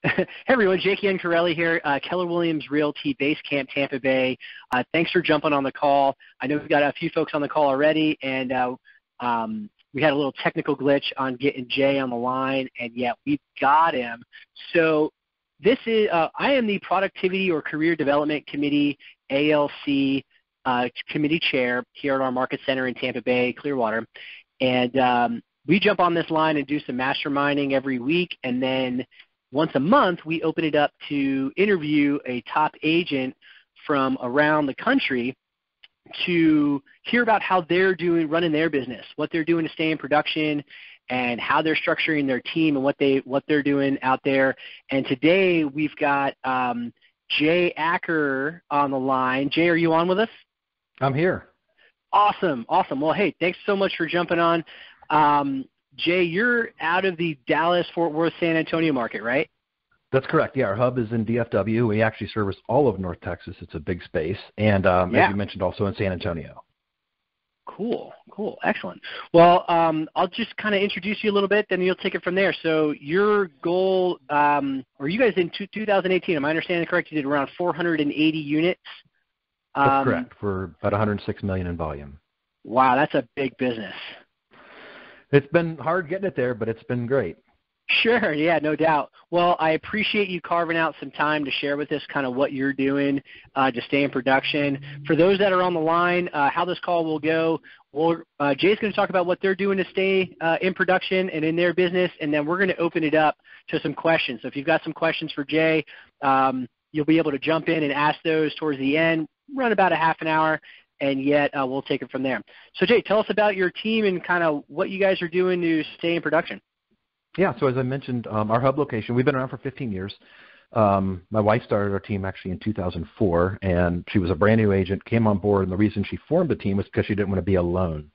Hey everyone, Jake Corelli here, Keller Williams Realty, Base Camp, Tampa Bay. Thanks for jumping on the call. I know we've got a few folks on the call already, and we had a little technical glitch on getting Jay on the line, and yet we've got him. So this is I am the Productivity or Career Development Committee, ALC, committee chair here at our Market Center in Tampa Bay, Clearwater, and we jump on this line and do some masterminding every week, and then once a month, we open it up to interview a top agent from around the country to hear about how they're doing, running their business, what they're doing to stay in production, and how they're structuring their team and what they're doing out there. And today we've got Jay Aker on the line. Jay, are you on with us? I'm here. Awesome. Well, hey, thanks so much for jumping on. Jay, you're out of the Dallas-Fort Worth, San Antonio market, right? That's correct. Yeah, our hub is in DFW. We actually service all of North Texas. It's a big space. And as you mentioned, also in San Antonio. Cool. Excellent. Well, I'll just kind of introduce you a little bit, then you'll take it from there. So your goal, or you guys in 2018, am I understanding correct, you did around 480 units? That's correct, for about $106 million in volume. Wow, that's a big business. It's been hard getting it there, but it's been great. Sure, yeah, no doubt. Well, I appreciate you carving out some time to share with us kind of what you're doing to stay in production. For those that are on the line, how this call will go, Jay's going to talk about what they're doing to stay in production and in their business, and then we're going to open it up to some questions. So if you've got some questions for Jay, you'll be able to jump in and ask those towards the end, run about a half an hour, and yet we'll take it from there. So, Jay, tell us about your team and kind of what you guys are doing to stay in production. Yeah, so as I mentioned, our hub location, we've been around for 15 years. My wife started our team actually in 2004, and she was a brand new agent, came on board, and the reason she formed the team was because she didn't want to be alone.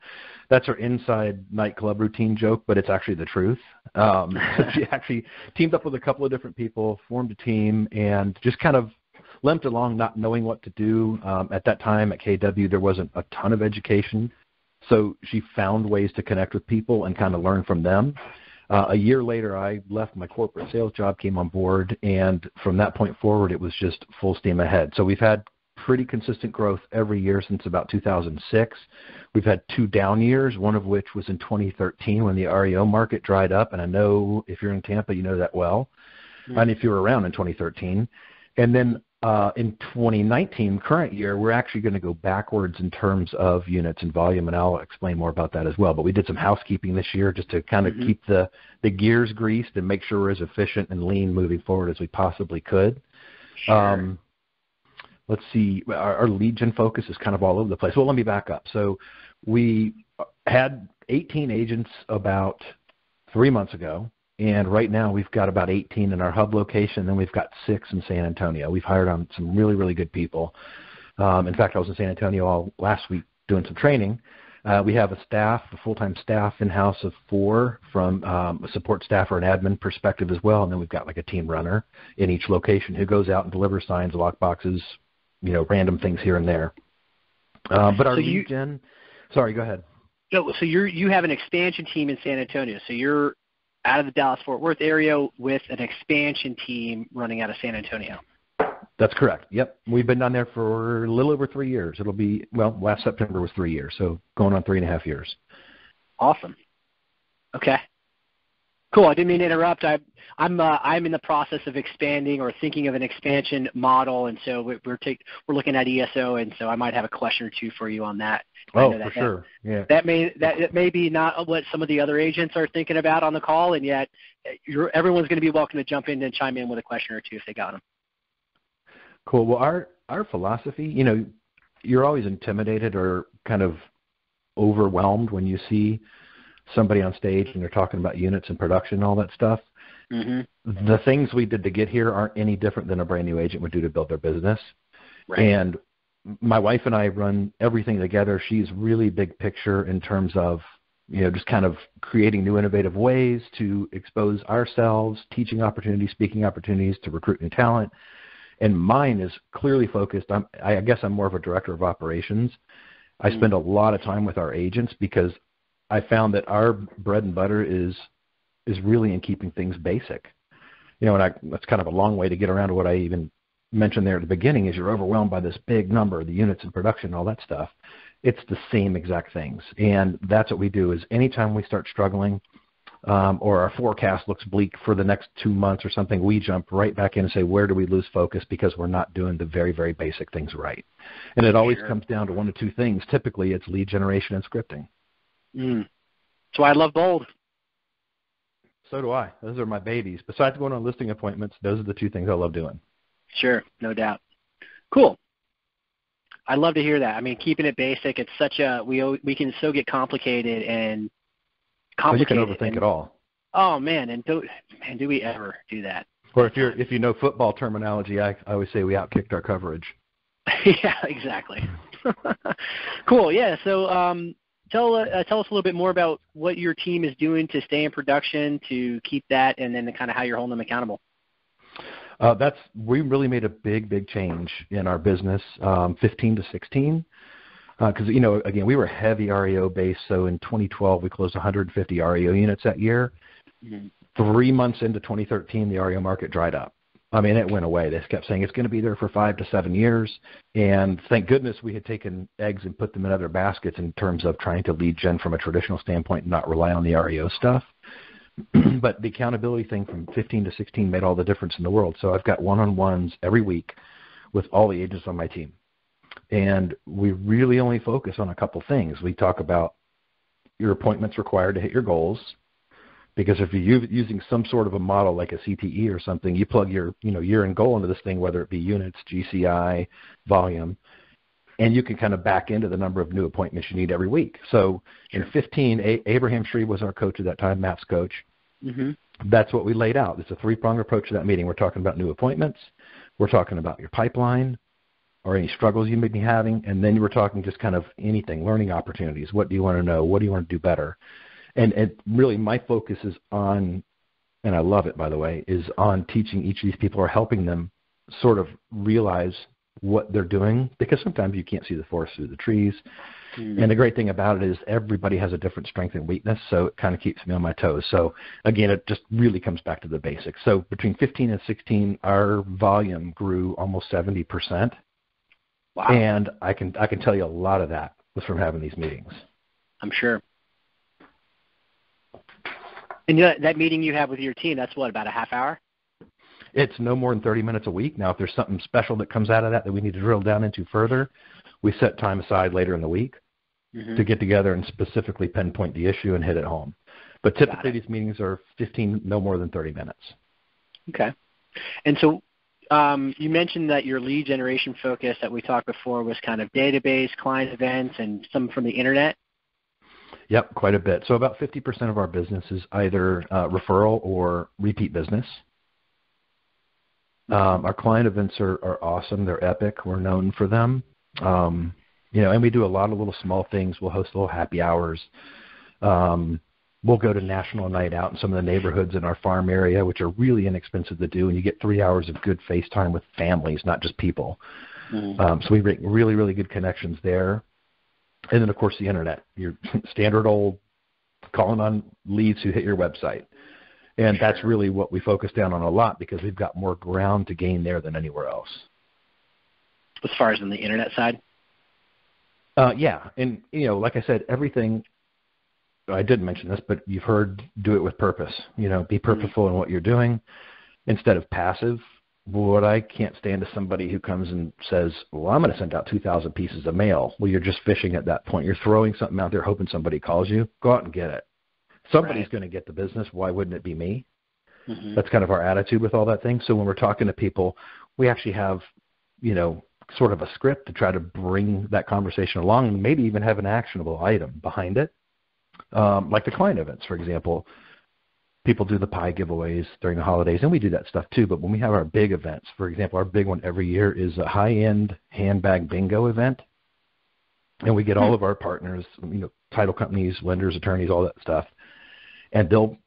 That's her inside nightclub routine joke, but it's actually the truth. So she actually teamed up with a couple of different people, formed a team, and just kind of limped along not knowing what to do. At that time at KW, there wasn't a ton of education, so she found ways to connect with people and kind of learn from them. A year later, I left my corporate sales job, came on board, and from that point forward, it was just full steam ahead. So we've had pretty consistent growth every year since about 2006. We've had 2 down years, one of which was in 2013 when the REO market dried up, and I know if you're in Tampa, you know that well, and if you were around in 2013. And then in 2019, current year, we're actually going to go backwards in terms of units and volume, and I'll explain more about that as well. But we did some housekeeping this year just to kind of keep the gears greased and make sure we're as efficient and lean moving forward as we possibly could. Sure. Let's see, our lead gen focus is kind of all over the place. Well, let me back up. So we had 18 agents about 3 months ago. And right now we've got about 18 in our hub location, and then we've got 6 in San Antonio. We've hired on some really, really good people. In fact, I was in San Antonio all last week doing some training. We have a full-time staff in-house of 4 from a support staff or an admin perspective as well, and then we've got like a team runner in each location who goes out and delivers signs, lock boxes, random things here and there. But our lead gen – sorry, go ahead. No, so you have an expansion team in San Antonio, so you're – out of the Dallas-Fort Worth area with an expansion team running out of San Antonio. That's correct. Yep. We've been down there for a little over 3 years. It'll be, last September was 3 years, so going on 3.5 years. Awesome. Okay. Cool. I didn't mean to interrupt. I'm in the process of expanding or thinking of an expansion model, and so we're looking at ESO, and so I might have a question or two for you on that. Oh, for sure. Yeah. That may be not what some of the other agents are thinking about on the call, and yet everyone's going to be welcome to jump in and chime in with a question or two if they got them. Cool. Well, our philosophy, you're always intimidated or kind of overwhelmed when you see somebody on stage and they're talking about units and production and all that stuff. Mm-hmm. The things we did to get here aren't any different than a brand new agent would do to build their business. Right. And my wife and I run everything together. She's really big picture in terms of, just kind of creating new innovative ways to expose ourselves, teaching opportunities, speaking opportunities to recruit new talent. And mine is clearly focused. I guess I'm more of a director of operations. I spend a lot of time with our agents because I found that our bread and butter is really in keeping things basic. and that's kind of a long way to get around to what I even mentioned there at the beginning, is you're overwhelmed by this big number, the units in production, all that stuff. It's the same exact things. And that's what we do is anytime we start struggling, or our forecast looks bleak for the next 2 months or something, we jump right back in and say, where do we lose focus because we're not doing the very, very basic things right? And it always comes down to one of two things. Typically, it's lead generation and scripting. So I love bold. So do I. Those are my babies. Besides going on listing appointments, those are the two things I love doing. Sure, no doubt. Cool. I love to hear that. I mean, keeping it basic, it's such a, we can so get complicated and complicated. So you can overthink it all. Oh, man, and do we ever do that? Or if you know football terminology, I always say we outkicked our coverage. Yeah, exactly. Cool, yeah. So tell us a little bit more about what your team is doing to stay in production, to keep that, and then kind of how you're holding them accountable. We really made a big change in our business, 15 to 16, because again, we were heavy REO based. So in 2012, we closed 150 REO units that year. 3 months into 2013, the REO market dried up. I mean, it went away. They kept saying it's going to be there for 5 to 7 years, and thank goodness we had taken eggs and put them in other baskets in terms of trying to lead gen from a traditional standpoint and not rely on the REO stuff. But the accountability thing from 15 to 16 made all the difference in the world. So I've got one-on-ones every week with all the agents on my team. And we really only focus on a couple things. We talk about your appointments required to hit your goals, because if you're using some sort of a model like a CTE or something, you plug your year-end goal into this thing, whether it be units, GCI, volume, and you can kind of back into the number of new appointments you need every week. So in 15, Abraham Shreve was our coach at that time, Matt's coach. That's what we laid out. It's a three-pronged approach to that meeting. We're talking about new appointments. We're talking about your pipeline or any struggles you may be having. And then you were talking just kind of anything, learning opportunities. What do you want to know? What do you want to do better? And really my focus is on, and I love it, by the way, is on teaching each of these people or helping them sort of realize what they're doing, because sometimes you can't see the forest through the trees. And the great thing about it is everybody has a different strength and weakness, so it kind of keeps me on my toes. So again, it just really comes back to the basics. So between 15 and 16, our volume grew almost 70%. Wow. And I can tell you a lot of that was from having these meetings. I'm sure. And that meeting you have with your team, that's what, about a half hour? It's no more than 30 minutes a week. Now, if there's something special that comes out of that we need to drill down into further, we set time aside later in the week to get together and specifically pinpoint the issue and hit it home. But typically these meetings are 15, no more than 30 minutes. Okay. And so you mentioned that your lead generation focus that we talked before was kind of database, client events, and some from the internet? Yep, quite a bit. So about 50% of our business is either referral or repeat business. Our client events are awesome. They're epic. We're known for them. And we do a lot of little small things. We'll host little happy hours. We'll go to National Night Out in some of the neighborhoods in our farm area, which are really inexpensive to do, and you get 3 hours of good face time with families, not just people. So we make really, really good connections there. And then, of course, the internet, your standard old calling on leads who hit your website. And that's really what we focus down on a lot, because we've got more ground to gain there than anywhere else. As far as on the internet side? Yeah. And, like I said, everything, I didn't mention this, but you've heard do it with purpose. Be purposeful in what you're doing instead of passive. What I can't stand is somebody who comes and says, well, I'm going to send out 2,000 pieces of mail. Well, you're just fishing at that point. You're throwing something out there hoping somebody calls you. Go out and get it. Somebody's going to get the business. Why wouldn't it be me? That's kind of our attitude with all that thing. So when we're talking to people, we actually have, sort of a script to try to bring that conversation along and maybe even have an actionable item behind it. Like the client events, for example. People do the pie giveaways during the holidays, and we do that stuff too. But when we have our big events, for example, our big one every year is a high-end handbag bingo event. And we get all of our partners, title companies, lenders, attorneys, all that stuff. And they'll,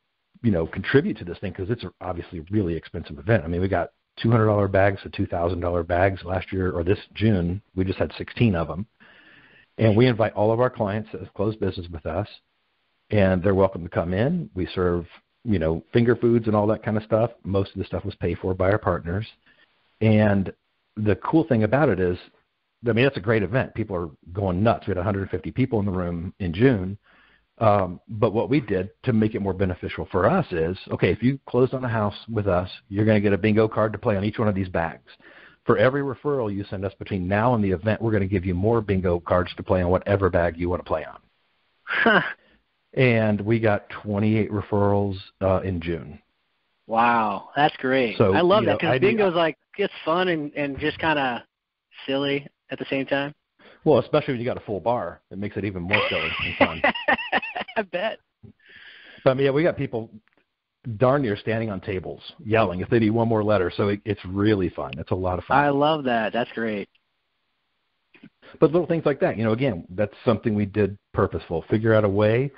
contribute to this thing because it's obviously a really expensive event. I mean, we got $200 bags to $2,000 bags last year, or this June. We just had 16 of them. And we invite all of our clients that have closed business with us, and they're welcome to come in. We serve finger foods and all that kind of stuff. Most of the stuff was paid for by our partners. And the cool thing about it is, it's a great event. People are going nuts. We had 150 people in the room in June. But what we did to make it more beneficial for us is, okay, if you closed on a house with us, you're going to get a bingo card to play on each one of these bags. For every referral you send us between now and the event, we're going to give you more bingo cards to play on whatever bag you want to play on. Huh. And we got 28 referrals in June. Wow, that's great. So, I love that because bingo's it's fun and just kind of silly at the same time. Well, especially when you got a full bar, it makes it even more silly and fun. I bet. But we got people darn near standing on tables yelling if they need one more letter. So it's really fun. It's a lot of fun. I love that. That's great. But little things like that, again, that's something we did purposeful. Figure out a way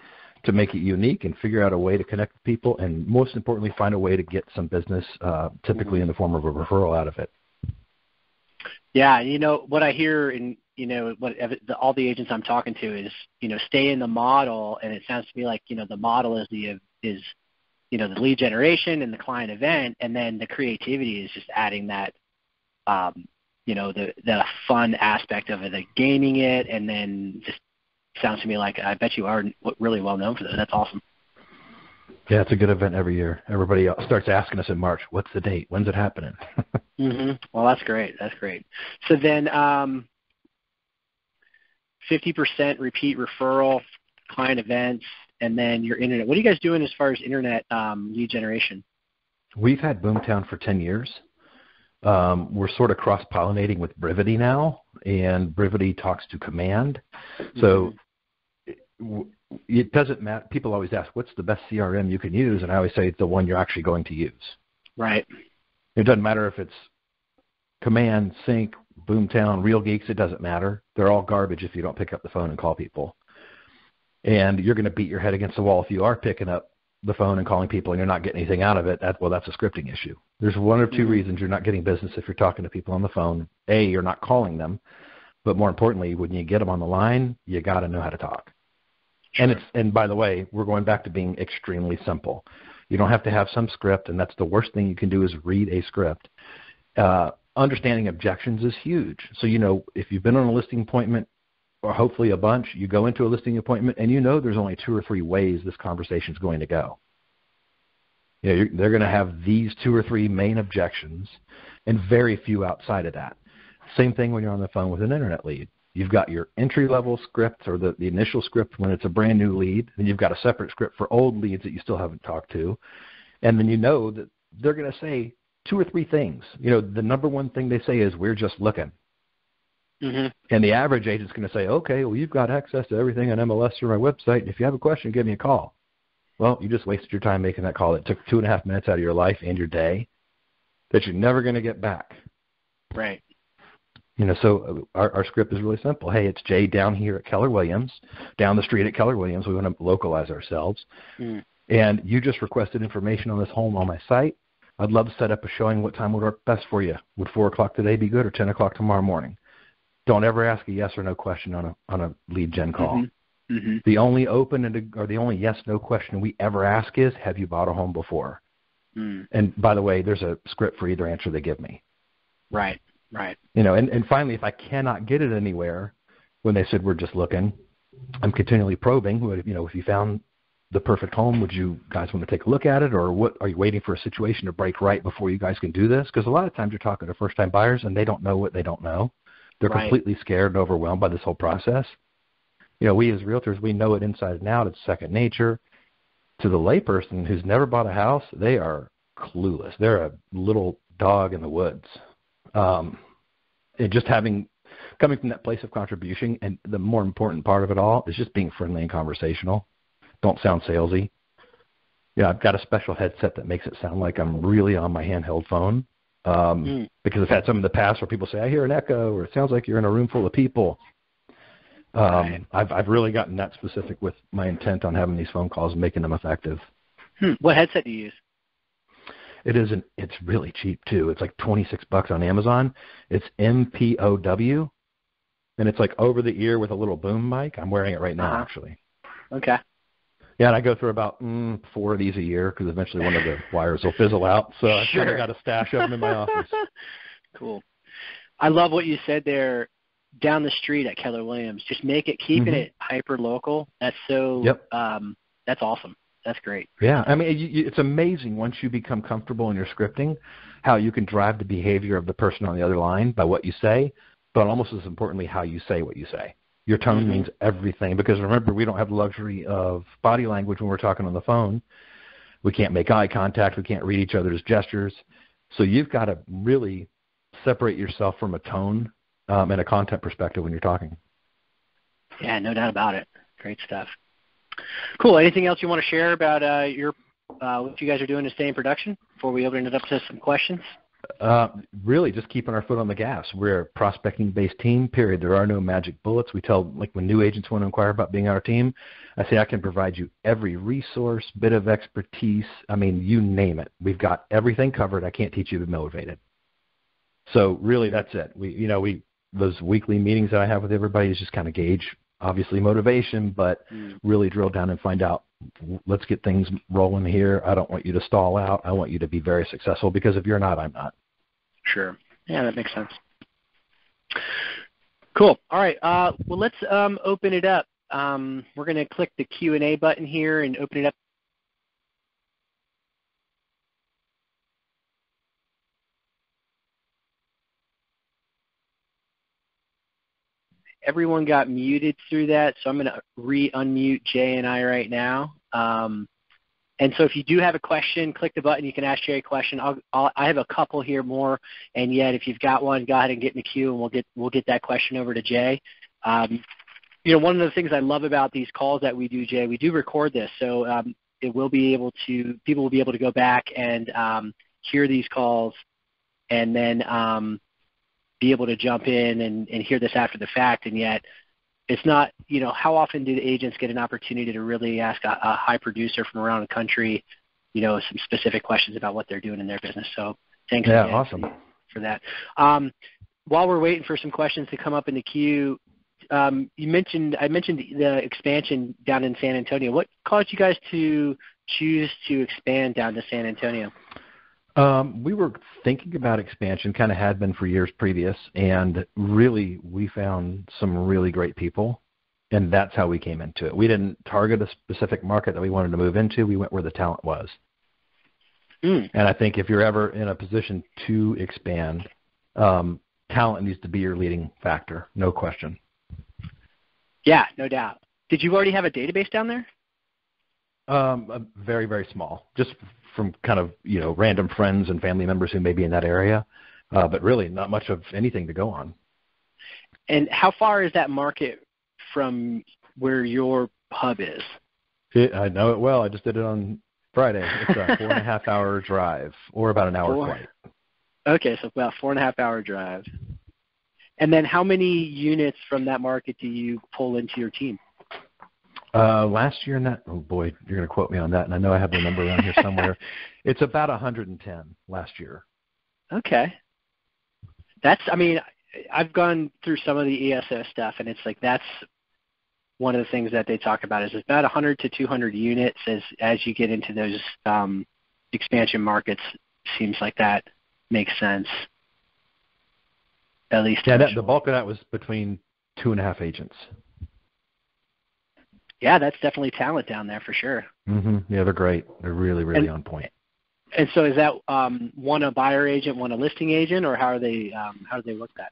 to make it unique and figure out a way to connect with people, and most importantly, find a way to get some business, typically in the form of a referral out of it. Yeah, what I hear in all the agents I'm talking to is stay in the model, and it sounds to me like the model is the lead generation and the client event, and then the creativity is just adding that the fun aspect of it, the gaming it, and then just sounds to me like I bet you are really well known for that. That's awesome. Yeah, it's a good event every year. Everybody starts asking us in March, what's the date? When's it happening? Mm-hmm. Well, that's great. That's great. So then 50% repeat referral, client events, and then your internet. What are you guys doing as far as internet lead generation? We've had Boomtown for 10 years. We're sort of cross-pollinating with Brivity now, and Brivity talks to Command. So it doesn't matter. People always ask, what's the best CRM you can use? And I always say it's the one you're actually going to use. Right. It doesn't matter if it's Command, Sync, Boomtown, Real Geeks. It doesn't matter. They're all garbage if you don't pick up the phone and call people. And you're going to beat your head against the wall if you are picking up the phone and calling people and you're not getting anything out of it. That's a scripting issue. There's one or two reasons you're not getting business if you're talking to people on the phone. A, you're not calling them. But more importantly, when you get them on the line, you got to know how to talk. Sure. And by the way, we're going back to being extremely simple. You don't have to have some script, and that's the worst thing you can do is read a script. Understanding objections is huge. So, if you've been on a listing appointment, or hopefully a bunch, you go into a listing appointment, and there's only 2 or 3 ways this conversation is going to go. They're going to have these 2 or 3 main objections, and very few outside of that. Same thing when you're on the phone with an internet lead. You've got your entry-level script or the initial script when it's a brand-new lead, and you've got a separate script for old leads that you still haven't talked to. And then that they're going to say 2 or 3 things. The number one thing they say is, we're just looking. Mm-hmm. And the average agent's going to say, okay, well, you've got access to everything on MLS through my website, and if you have a question, give me a call. Well, you just wasted your time making that call. It took 2.5 minutes out of your life and your day that you're never going to get back. Right. So our script is really simple. Hey, it's Jay down here at Keller Williams, down the street at Keller Williams. We want to localize ourselves. And you just requested information on this home on my site. I'd love to set up a showing. What time would work best for you? Would 4 o'clock today be good or 10 o'clock tomorrow morning? Don't ever ask a yes or no question on a lead gen call. Mm-hmm. Mm-hmm. The only the only yes/no question we ever ask is, have you bought a home before? And by the way, there's a script for either answer they give me. Right. Right. And finally, if I cannot get it anywhere, when they said we're just looking, I'm continually probing. If you found the perfect home, would you guys want to take a look at it, or what? Are you waiting for a situation to break right before you guys can do this? Because a lot of times you're talking to first-time buyers and they don't know what they don't know. They're completely scared and overwhelmed by this whole process. We as realtors, we know it inside and out. It's second nature. To the layperson who's never bought a house, they are clueless. They're a little dog in the woods. And just coming from that place of contribution, and the more important part of it all is just being friendly and conversational. Don't sound salesy. I've got a special headset that makes it sound like I'm really on my handheld phone. Because I've had some in the past where people say, I hear an echo, or it sounds like you're in a room full of people. I've really gotten that specific with my intent on having these phone calls and making them effective. What headset do you use? It's really cheap too. It's like $26 on Amazon. It's MPOW, and it's like over the ear with a little boom mic. I'm wearing it right now, actually. Okay. Yeah, and I go through about 4 of these a year because eventually one of the wires will fizzle out. So I've kind of got a stash of them in my office. Cool. I love what you said there. Down the street at Keller Williams, just keeping it hyper local. That's so. Yep. That's awesome. That's great. Yeah, I mean, it's amazing once you become comfortable in your scripting, how you can drive the behavior of the person on the other line by what you say, but almost as importantly, how you say what you say. Your tone means everything, because remember, we don't have the luxury of body language when we're talking on the phone. We can't make eye contact. We can't read each other's gestures. So you've got to really separate yourself from a tone and a content perspective when you're talking. Yeah, no doubt about it. Great stuff. Cool. Anything else you want to share about what you guys are doing to stay in production before we open it up to some questions? Really just keeping our foot on the gas. We're a prospecting-based team, period. There are no magic bullets. We tell, like when new agents want to inquire about being on our team, I say I can provide you every resource, bit of expertise. I mean, you name it. We've got everything covered. I can't teach you to be motivated. So really that's it. Those weekly meetings that I have with everybody is just kind of gauge, obviously, motivation, but really drill down and find out, let's get things rolling here. I don't want you to stall out. I want you to be very successful, because if you're not, I'm not. Sure. Yeah, that makes sense. Cool. All right. Well, let's open it up. We're going to click the Q&A button here and open it up. Everyone got muted through that, so I'm going to re-unmute Jay and I right now. And so if you do have a question, click the button. You can ask Jay a question. I have a couple here more, and yet if you've got one, go ahead and get in the queue, and we'll get that question over to Jay. One of the things I love about these calls that we do, Jay, we do record this, so people will be able to go back and hear these calls, and then be able to jump in and hear this after the fact. And yet it's not, how often do the agents get an opportunity to really ask a high producer from around the country, some specific questions about what they're doing in their business. So thanks again awesome. for that. While we're waiting for some questions to come up in the queue, I mentioned the expansion down in San Antonio. What caused you guys to choose to expand down to San Antonio? We were thinking about expansion, kind of had been for years previous, and really we found some really great people, and that's how we came into it. We didn't target a specific market that we wanted to move into. We went where the talent was. And I think if you're ever in a position to expand, talent needs to be your leading factor, no question. Yeah, no doubt. Did you already have a database down there? Very, very small, just from kind of, random friends and family members who may be in that area, but really not much of anything to go on. And how far is that market from where your hub is? I know it well. I just did it on Friday. It's a 4.5-hour drive, or about an hour flight. Okay, so about 4.5-hour drive. And then how many units from that market do you pull into your team? Last year in that, oh boy, you're going to quote me on that, and I know I have the number around here somewhere. It's about 110 last year. Okay. I've gone through some of the ESO stuff, and it's like that's one of the things that they talk about is about 100 to 200 units as you get into those expansion markets. Seems like that makes sense. At least. Yeah, the bulk of that was between 2.5 agents. Yeah, that's definitely talent down there for sure. Yeah, they're great. They're really, really on point. And so is that one a buyer agent, one a listing agent, or how do they look at?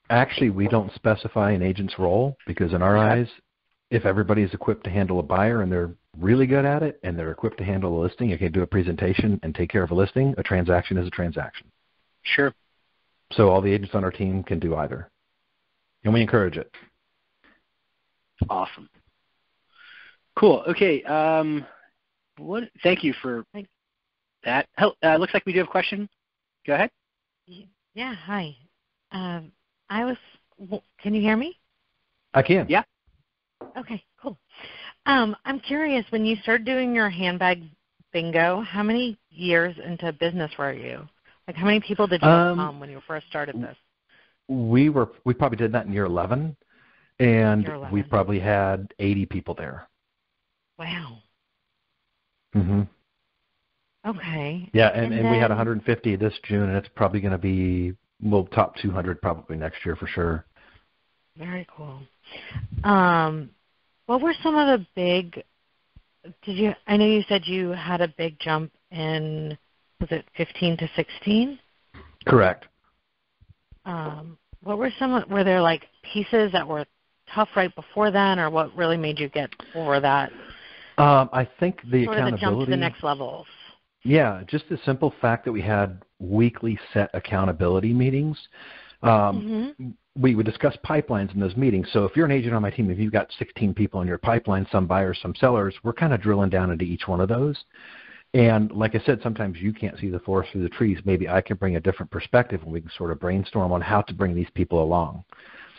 Actually, we don't specify an agent's role because in our eyes, if everybody's equipped to handle a buyer and they're really good at it and they're equipped to handle a listing, you can do a presentation and take care of a listing, a transaction is a transaction. Sure. So all the agents on our team can do either. And we encourage it. Awesome. Cool. Okay. Thank you for that. Looks like we do have a question. Go ahead. Yeah. Hi. Can you hear me? I can. Yeah. Okay. Cool. I'm curious. When you started doing your handbag bingo, how many years into business were you? Like, how many people did you have when you first started this? We probably did that in year 11, and we probably had 80 people there. Wow. Mm-hmm. Okay. Yeah, and we had 150 this June, and it's probably going to be, well, top 200 probably next year for sure. Very cool. What were some of the big, I know you said you had a big jump in, was it 15 to 16? Correct. What were were there like pieces that were tough right before then, or what really made you get over that? I think the sort accountability. of the jump to the next levels. Yeah, just the simple fact that we had weekly set accountability meetings. We would discuss pipelines in those meetings. So if you're an agent on my team, if you've got 16 people in your pipeline, some buyers, some sellers, we're kind of drilling down into each one of those. And like I said, sometimes you can't see the forest through the trees. Maybe I can bring a different perspective and we can sort of brainstorm on how to bring these people along.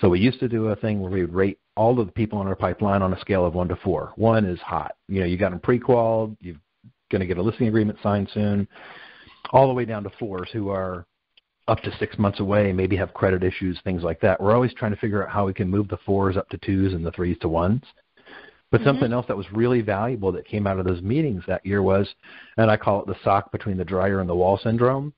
So we used to do a thing where we would rate all of the people in our pipeline on a scale of 1 to 4. 1 is hot. You got them pre-qualified, you're going to get a listing agreement signed soon, all the way down to 4s who are up to 6 months away, maybe have credit issues, things like that. We're always trying to figure out how we can move the 4s up to 2s and the 3s to 1s. But something else that was really valuable that came out of those meetings that year was, and I call it the sock between the dryer and the wall syndrome.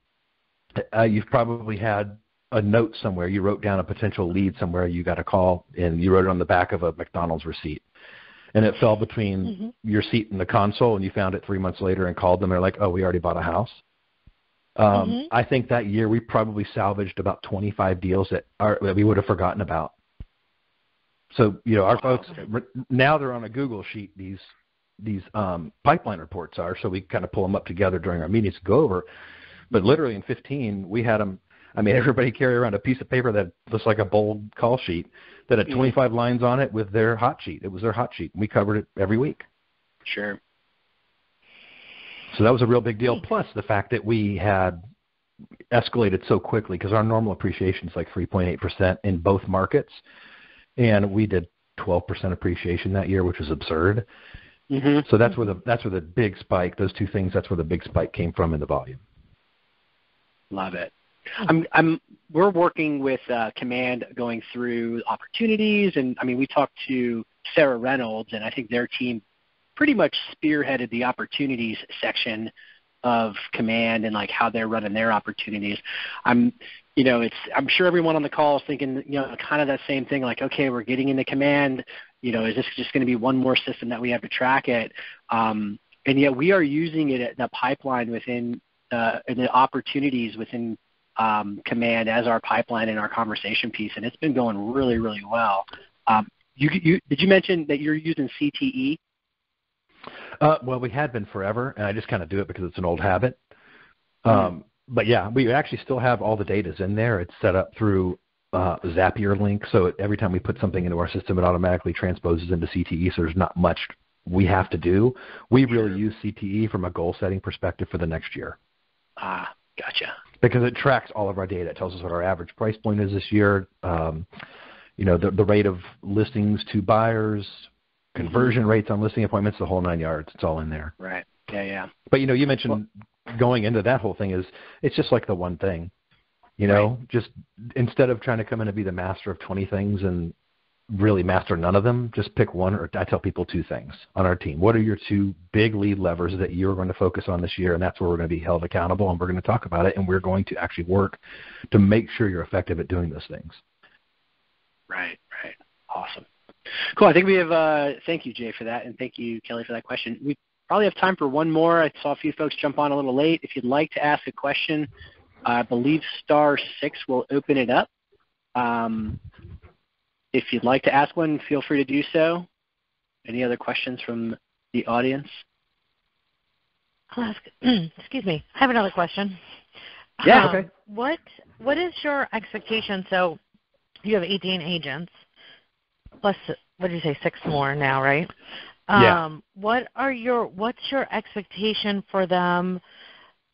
You've probably had a note somewhere. You wrote down a potential lead somewhere. You got a call, and you wrote it on the back of a McDonald's receipt. And it fell between your seat and the console, and you found it 3 months later and called them. They're like, oh, we already bought a house. I think that year we probably salvaged about 25 deals that we would have forgotten about. So, our folks, now they're on a Google sheet, these pipeline reports are, so we kind of pull them up together during our meetings to go over. But literally in 15, we had them, everybody carry around a piece of paper that looks like a bold call sheet that had 25 lines on it with their hot sheet. It was their hot sheet. We covered it every week. Sure. So that was a real big deal. Plus the fact that we had escalated so quickly because our normal appreciation is like 3.8% in both markets. And we did 12% appreciation that year, which was absurd. So that's where the big spike, those two things, that's where the big spike came from in the volume. Love it. We're working with Command going through opportunities, and we talked to Sarah Reynolds, and I think their team pretty much spearheaded the opportunities section of Command and like how they're running their opportunities. I'm sure everyone on the call is thinking, kind of that same thing, like, okay, we're getting into Command, is this just going to be one more system that we have to track it? And yet we are using it at the pipeline within the opportunities within Command as our pipeline and our conversation piece, and it's been going really, really well. Did you mention that you're using CTE? Well, we had been forever, and I just kind of do it because it's an old habit. But yeah, we actually still have all the data in there. It's set up through Zapier link, so every time we put something into our system, it automatically transposes into CTE, so there's not much we have to do. We really use CTE from a goal-setting perspective for the next year. Gotcha. Because it tracks all of our data. It tells us what our average price point is this year, the rate of listings to buyers, conversion rates on listing appointments, the whole 9 yards. It's all in there. Right. Yeah. But, you mentioned going into that whole thing it's just like the one thing, just instead of trying to come in and be the master of 20 things and really master none of them, just pick one, or I tell people 2 things on our team. What are your 2 big lead levers that you're going to focus on this year? And that's where we're going to be held accountable, and we're going to talk about it, and we're going to actually work to make sure you're effective at doing those things. Right. Awesome. Cool. I think we have, thank you, Jay, for that, and thank you, Kelly, for that question. We probably have time for one more. I saw a few folks jump on a little late. If you'd like to ask a question, I believe *6 will open it up. If you'd like to ask one, feel free to do so. Any other questions from the audience? I'll ask. Excuse me. I have another question. Yeah. Okay. What is your expectation? So you have 18 agents, plus what did you say, 6 more now, right? Yeah. What's your expectation for them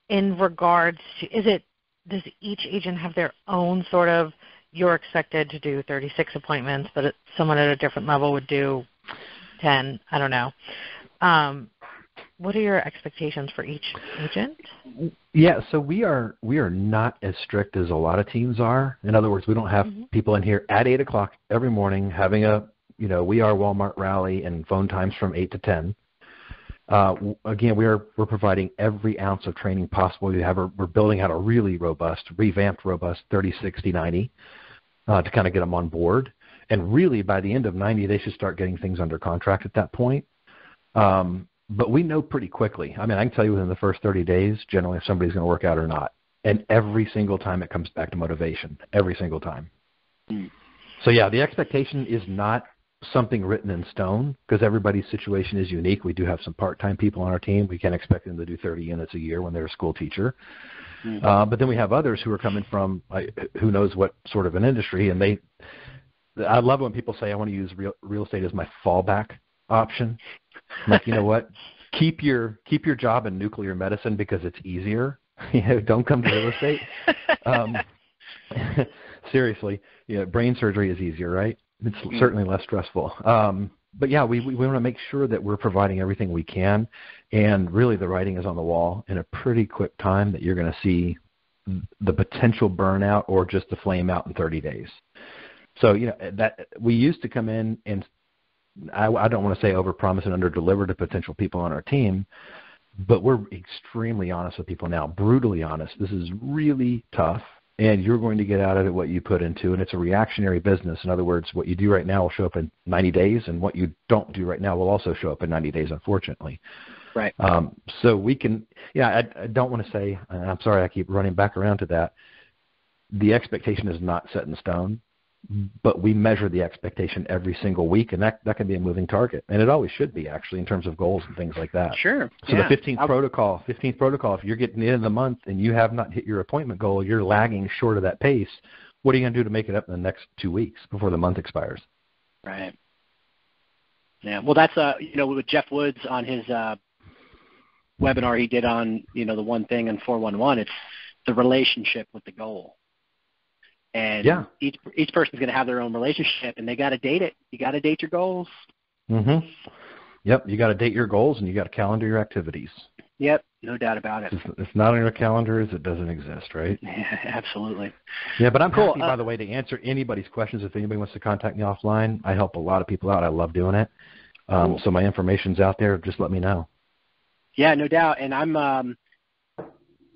in regards to? Does each agent have their own sort of? You're expected to do 36 appointments, but someone at a different level would do 10. I don't know. What are your expectations for each agent? Yeah, so we are not as strict as a lot of teams are. In other words, we don't have people in here at 8 o'clock every morning having a We Are Walmart rally and phone times from 8 to 10. Again, we're providing every ounce of training possible. We're building out a really revamped, robust 30, 60, 90 to kind of get them on board. And really, by the end of 90, they should start getting things under contract at that point. But we know pretty quickly. I mean, I can tell you within the first 30 days, generally, if somebody's going to work out or not. And every single time it comes back to motivation, every single time. So, yeah, the expectation is not something written in stone because everybody's situation is unique. We do have some part-time people on our team. We can't expect them to do 30 units a year when they're a school teacher. But then we have others who are coming from who knows what sort of an industry. And I love when people say, I want to use real estate as my fallback option. I'm like, you know what? Keep your job in nuclear medicine because it's easier. Don't come to real estate. Seriously, brain surgery is easier, right? It's certainly less stressful. But yeah, we want to make sure that we're providing everything we can, and really the writing is on the wall in a pretty quick time that you're going to see the potential burnout or just the flame out in 30 days. So that we used to come in and I don't want to say overpromise and underdeliver to potential people on our team, but we're extremely honest with people now, brutally honest. This is really tough. And you're going to get out of it what you put into, and it's a reactionary business. In other words, what you do right now will show up in 90 days, and what you don't do right now will also show up in 90 days, unfortunately. Right. So we can, I don't want to say, and I'm sorry I keep running back around to that, the expectation is not set in stone, but we measure the expectation every single week, and that can be a moving target. And it always should be, actually, in terms of goals and things like that. Sure. So the 15th protocol, if you're getting in the month and you have not hit your appointment goal, you're lagging short of that pace, what are you going to do to make it up in the next 2 weeks before the month expires? Right. Yeah. Well, that's, with Jeff Woods on his webinar he did on, the one thing in 411, it's the relationship with the goal. And each person's going to have their own relationship, and they got to date it. You got to date your goals. Mm-hmm. Yep, you got to date your goals, and you got to calendar your activities. Yep, no doubt about it. It's not on your calendars. It doesn't exist, right? Yeah, absolutely. Yeah, but I'm happy, by the way, to answer anybody's questions. If anybody wants to contact me offline, I help a lot of people out. I love doing it. Cool. So my information's out there. Just let me know. Yeah, no doubt. And I'm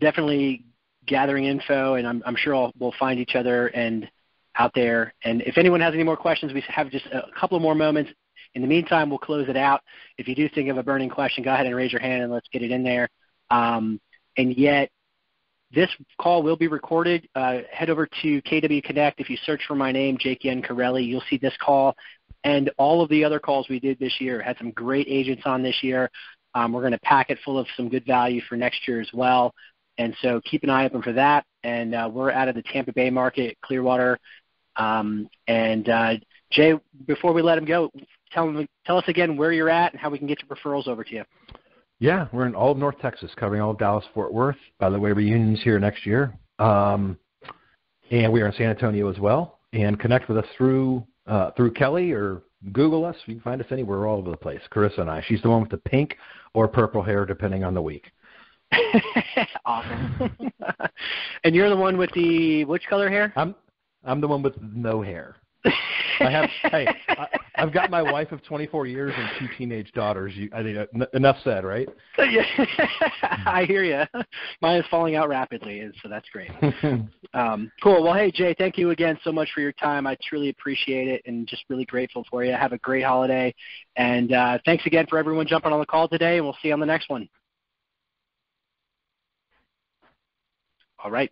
definitely gathering info, and I'm sure we'll find each other and out there. And if anyone has any more questions, we have just a couple more moments. In the meantime, we'll close it out. If you do think of a burning question, go ahead and raise your hand, and let's get it in there. And yet, this call will be recorded. Head over to KW Connect. If you search for my name, Jake Iancarelli, you'll see this call and all of the other calls we did this year. Had some great agents on this year. We're going to pack it full of some good value for next year as well. And so keep an eye open for that. And we're out of the Tampa Bay market, Clearwater. Jay, before we let him go, tell us again where you're at and how we can get your referrals over to you. Yeah, we're in all of North Texas, covering all of Dallas-Fort Worth. By the way, reunion's here next year. And we are in San Antonio as well. And connect with us through Kelly or Google us. You can find us anywhere. We're all over the place. Carissa and I. She's the one with the pink or purple hair, depending on the week. Awesome. And you're the one with which color hair? I'm the one with no hair. I've got my wife of 24 years and 2 teenage daughters. I think enough said, right? Yeah. I hear you. Mine is falling out rapidly, so that's great. Cool. Well, hey, Jay, thank you again so much for your time. I truly appreciate it and just really grateful for you. Have a great holiday. And thanks again for everyone jumping on the call today, and we'll see you on the next one. All right.